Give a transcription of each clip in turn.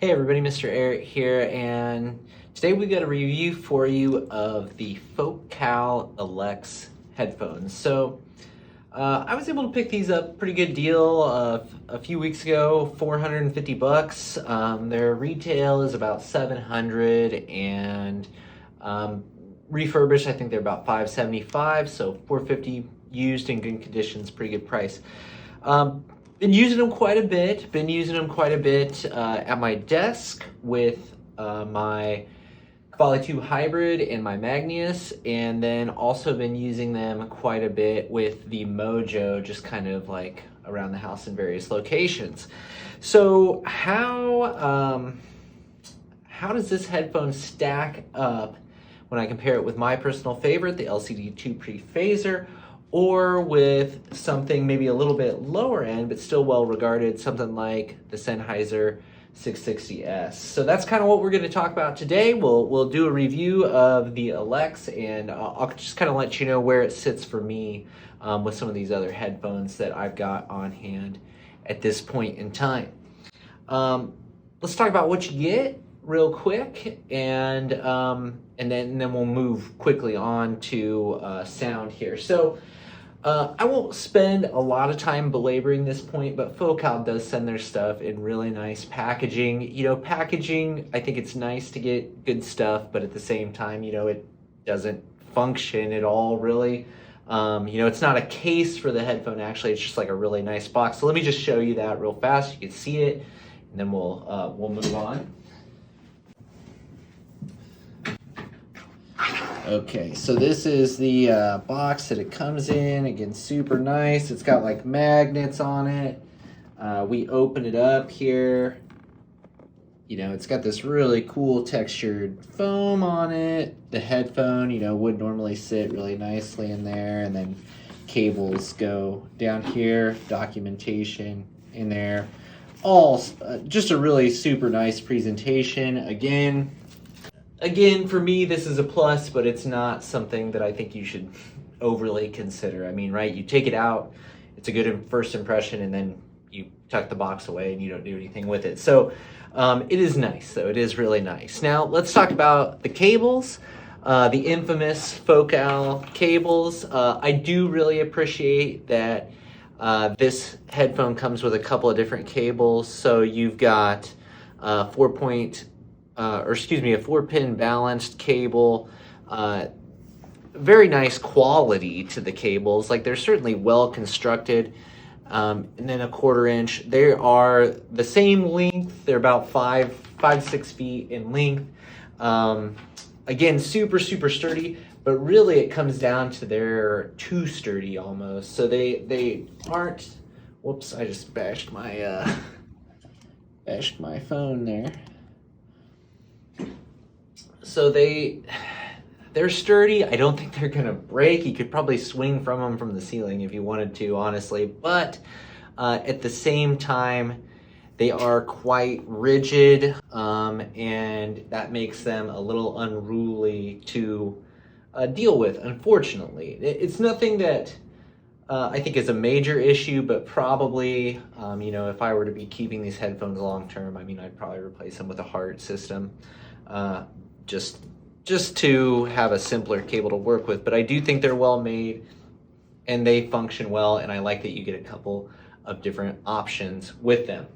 Hey everybody, Mr. Eric here, and today we got a review for you of the Focal Elex headphones. I was able to pick these up, pretty good deal a few weeks ago, 450 bucks. Their retail is about 700, and refurbished, I think they're about 575, so 450 used in good conditions, pretty good price. Been using them quite a bit. At my desk with my Quali 2 Hybrid and my Magnus, and then also been using them quite a bit with the Mojo, just kind of like around the house in various locations. So how does this headphone stack up when I compare it with my personal favorite, the LCD2 Pre-Phaser, or with something maybe a little bit lower end, but still well regarded, something like the Sennheiser 660S. So that's kind of what we're going to talk about today. We'll do a review of the Elex, and I'll just kind of let you know where it sits for me with some of these other headphones that I've got on hand at this point in time. Let's talk about what you get real quick, and then we'll move quickly on to sound here. So I won't spend a lot of time belaboring this point, but Focal does send their stuff in really nice packaging. You know, packaging, I think it's nice to get good stuff, but at the same time, you know, it doesn't function at all, really. You know, it's not a case for the headphone, actually. It's just like a really nice box. So let me just show you that real fast. You can see it, and then we'll move on. Okay, so this is the box that it comes in. Again, super nice. It's got like magnets on it. We open it up here. You know, it's got this really cool textured foam on it. The headphone, you know, would normally sit really nicely in there, and then cables go down here, documentation in there. All just a really super nice presentation. Again, for me, this is a plus, but it's not something that I think you should overly consider. I mean, right, you take it out, it's a good first impression, and then you tuck the box away and you don't do anything with it. So it is nice, though. It is really nice. Now, let's talk about the cables, the infamous Focal cables. I do really appreciate that this headphone comes with a couple of different cables. So you've got a 4-pin balanced cable. Very nice quality to the cables. Like, they're certainly well constructed. And then a 1/4 inch. They are the same length. They're about 5-6 feet in length. Again, super sturdy, but really it comes down to they're too sturdy almost. So they aren't, whoops, I just bashed my phone there. So they're sturdy. I don't think they're gonna break. You could probably swing from them from the ceiling if you wanted to, honestly. But at the same time, they are quite rigid, and that makes them a little unruly to deal with, unfortunately. It's nothing that I think is a major issue, but probably, you know, if I were to be keeping these headphones long term, I mean, I'd probably replace them with a hard system. Just to have a simpler cable to work with. But I do think they're well made and they function well, and I like that you get a couple of different options with them.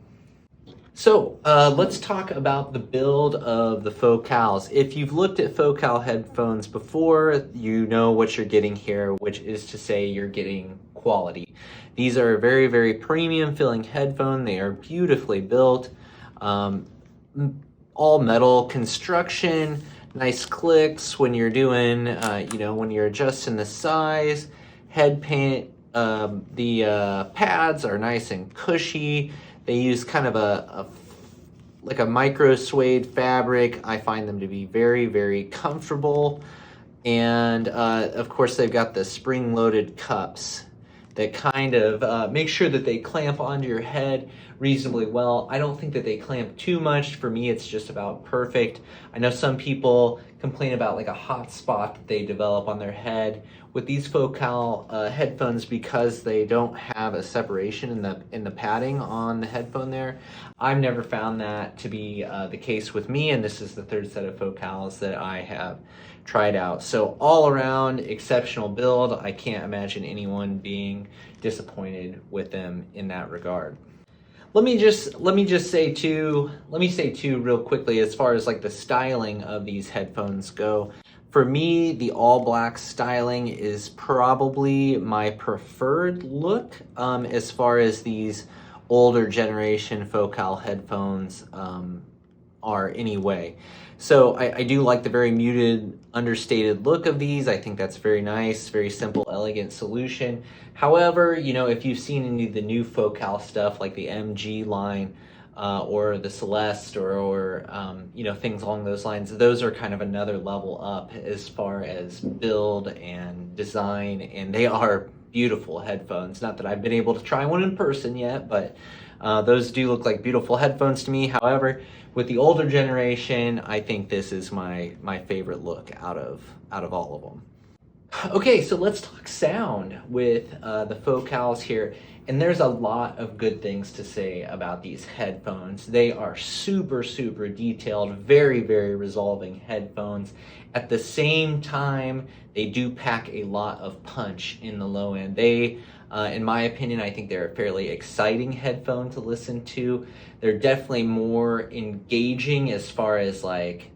So let's talk about the build of the Focals. If you've looked at Focal headphones before, you know what you're getting here, which is to say you're getting quality. These are a very premium feeling headphone. They are beautifully built. All metal construction, nice clicks when you're doing, you know, when you're adjusting the size. Head paint, the pads are nice and cushy. They use kind of like a micro suede fabric. I find them to be very comfortable. And of course, they've got the spring-loaded cups that kind of make sure that they clamp onto your head reasonably well. I don't think that they clamp too much. For me, it's just about perfect. I know some people complain about like a hot spot that they develop on their head with these Focal headphones, because they don't have a separation in the padding on the headphone there. I've never found that to be the case with me, and this is the third set of Focals that I have tried out. So all around exceptional build. I can't imagine anyone being disappointed with them in that regard. Let me say too real quickly, as far as like the styling of these headphones go. For me, the all black styling is probably my preferred look as far as these older generation Focal headphones are anyway. So I do like the very muted, understated look of these. I think that's very nice, very simple, elegant solution. However, you know, if you've seen any of the new Focal stuff like the MG line or the Celeste or you know, things along those lines, those are kind of another level up as far as build and design, and they are beautiful headphones. Not that I've been able to try one in person yet, but those do look like beautiful headphones to me. However, with the older generation, I think this is my favorite look out of all of them. Okay, so let's talk sound with the Focals here. And there's a lot of good things to say about these headphones. They are super, super detailed, very, very resolving headphones. At the same time, they do pack a lot of punch in the low end. They, in my opinion, I think they're a fairly exciting headphone to listen to. They're definitely more engaging as far as like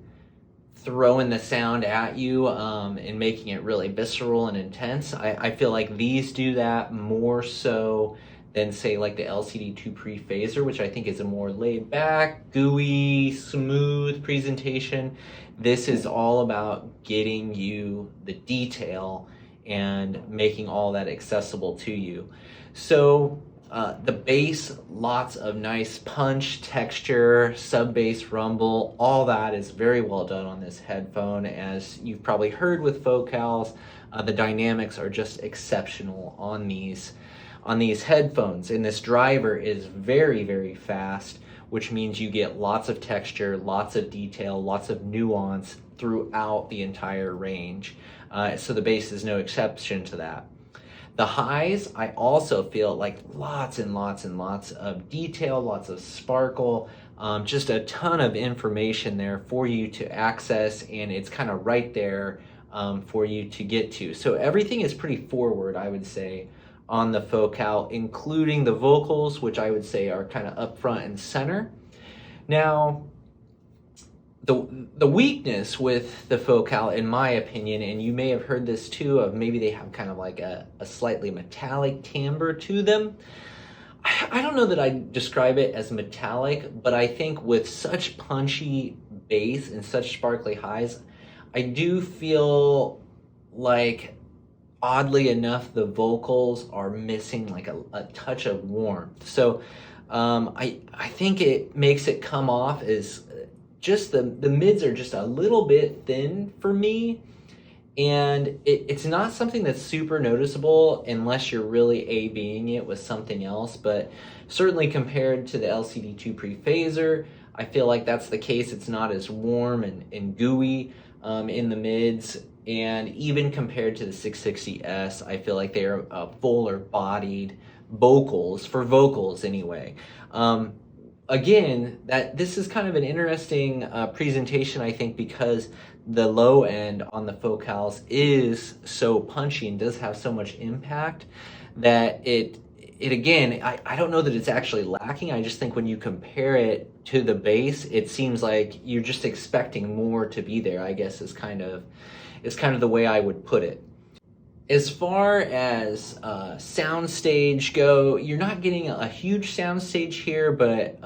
throwing the sound at you and making it really visceral and intense. I feel like these do that more so than say like the LCD2 Pre-Phaser, which I think is a more laid back, gooey, smooth presentation. This is all about getting you the detail and making all that accessible to you. So the bass, lots of nice punch, texture, sub-bass rumble, all that is very well done on this headphone. As you've probably heard with Focals, the dynamics are just exceptional on these headphones. And this driver is very, very fast, which means you get lots of texture, lots of detail, lots of nuance throughout the entire range. So the bass is no exception to that. The highs, I also feel like lots and lots and lots of detail, lots of sparkle, just a ton of information there for you to access, and it's kind of right there for you to get to. So everything is pretty forward, I would say, on the Focal, including the vocals, which I would say are kind of up front and center. Now, the weakness with the Focal, in my opinion, and you may have heard this too, of maybe they have kind of like a slightly metallic timbre to them. I don't know that I describe it as metallic, but I think with such punchy bass and such sparkly highs, I do feel like, oddly enough, the vocals are missing like a touch of warmth. So I think it makes it come off as just the mids are just a little bit thin for me, and it's not something that's super noticeable unless you're really A-Bing it with something else, but certainly compared to the LCD2 Pre-Phaser, I feel like that's the case. It's not as warm and gooey in the mids, and even compared to the 660S, I feel like they're fuller bodied vocals, for vocals anyway. Again, this is kind of an interesting presentation, I think, because the low end on the Focals is so punchy and does have so much impact that it again, I don't know that it's actually lacking. I just think when you compare it to the bass, it seems like you're just expecting more to be there, I guess is kind of the way I would put it. As far as Soundstage go, you're not getting a huge soundstage here, but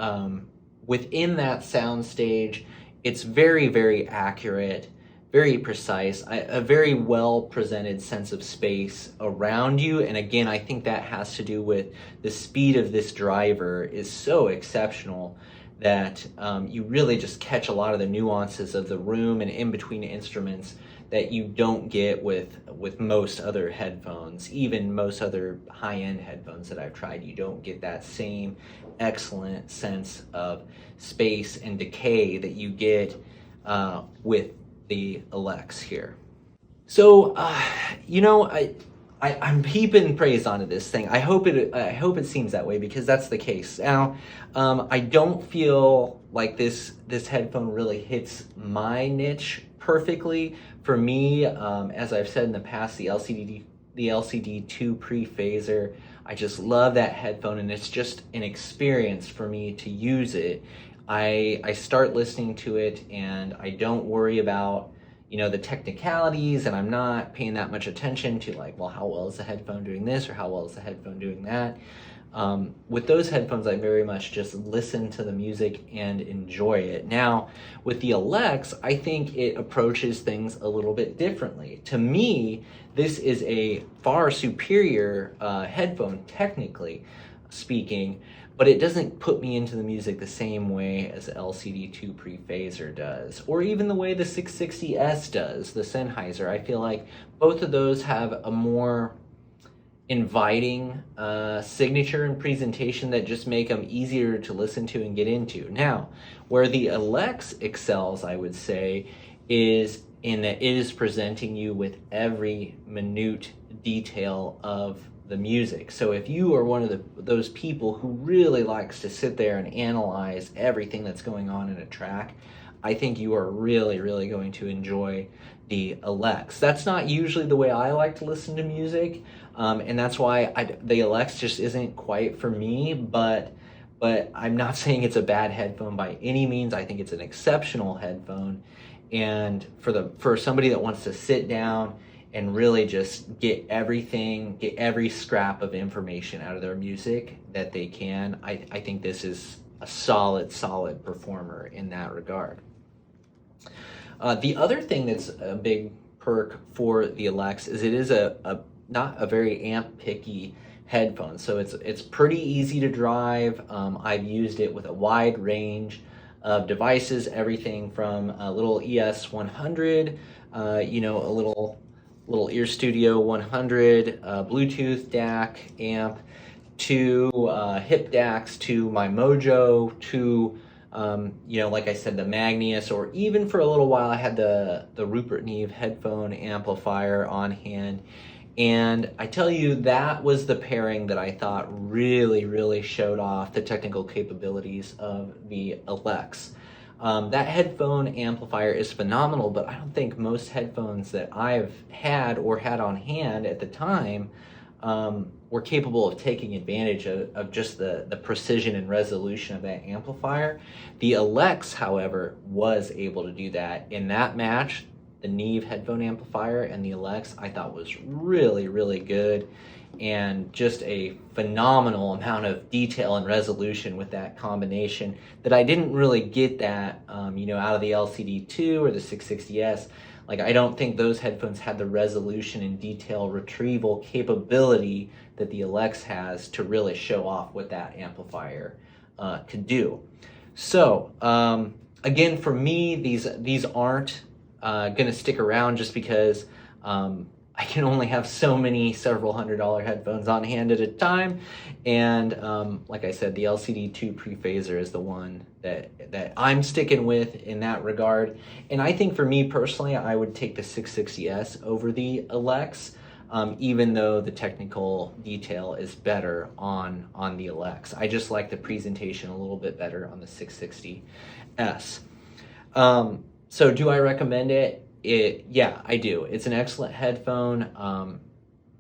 within that soundstage, it's very, very accurate, very precise, a very well presented sense of space around you. And again, I think that has to do with the speed of this driver is so exceptional that you really just catch a lot of the nuances of the room and in between instruments that you don't get with most other headphones. Even most other high-end headphones that I've tried, you don't get that same excellent sense of space and decay that you get with the Elex here. So, I'm heaping praise onto this thing. I hope it seems that way, because that's the case. Now, I don't feel like this headphone really hits my niche perfectly. For me, as I've said in the past, the LCD2 pre-phaser, I just love that headphone, and it's just an experience for me to use it. I start listening to it, and I don't worry about the technicalities, and I'm not paying that much attention to, like, well, how well is the headphone doing this, or how well is the headphone doing that. With those headphones, I very much just listen to the music and enjoy it. Now, with the Elex, I think it approaches things a little bit differently. To me, this is a far superior headphone, technically speaking, but it doesn't put me into the music the same way as the LCD2 pre-phaser does, or even the way the 660S does, the Sennheiser. I feel like both of those have a more inviting signature and presentation that just make them easier to listen to and get into. Now, where the Elex excels, I would say, is in that it is presenting you with every minute detail of the music. So if you are one of those people who really likes to sit there and analyze everything that's going on in a track, I think you are really, really going to enjoy the Elex. That's not usually the way I like to listen to music, and that's why the Elex just isn't quite for me, but I'm not saying it's a bad headphone by any means. I think it's an exceptional headphone, and for somebody that wants to sit down and really just get every scrap of information out of their music that they can, I think this is a solid performer in that regard. The other thing that's a big perk for the Elex is it is not a very amp picky headphone, so it's pretty easy to drive. I've used it with a wide range of devices, everything from a little ES100, a little Ear Studio 100, Bluetooth DAC amp, to hip DACs, to my Mojo, to like I said, the Magnus, or even for a little while I had the Rupert Neve headphone amplifier on hand. And I tell you, that was the pairing that I thought really showed off the technical capabilities of the Elex. That headphone amplifier is phenomenal, but I don't think most headphones that I've had or had on hand at the time were capable of taking advantage of just the precision and resolution of that amplifier. The Elex, however, was able to do that. In that match, the Neve headphone amplifier and the Elex, I thought was really good, and just a phenomenal amount of detail and resolution with that combination that I didn't really get that out of the LCD2 or the 660S. Like, I don't think those headphones had the resolution and detail retrieval capability that the Elex has to really show off what that amplifier could do. So again, for me, these aren't gonna stick around, just because I can only have so many several $100 headphones on hand at a time, and like I said, the LCD2 pre-phaser is the one that I'm sticking with in that regard. And I think for me personally, I would take the 660S over the Elex, even though the technical detail is better on the Elex. I just like the presentation a little bit better on the 660S. So do I recommend it? Yeah, I do. It's an excellent headphone,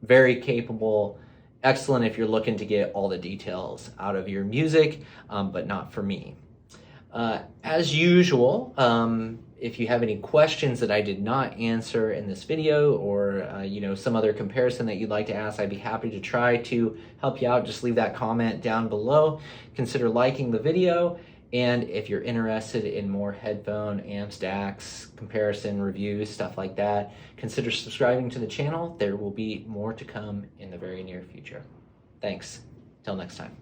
very capable, excellent if you're looking to get all the details out of your music, but not for me. As usual, if you have any questions that I did not answer in this video, or some other comparison that you'd like to ask, I'd be happy to try to help you out. Just leave that comment down below. Consider liking the video. And if you're interested in more headphone, amps, DACs, comparison, reviews, stuff like that, consider subscribing to the channel. There will be more to come in the very near future. Thanks. Till next time.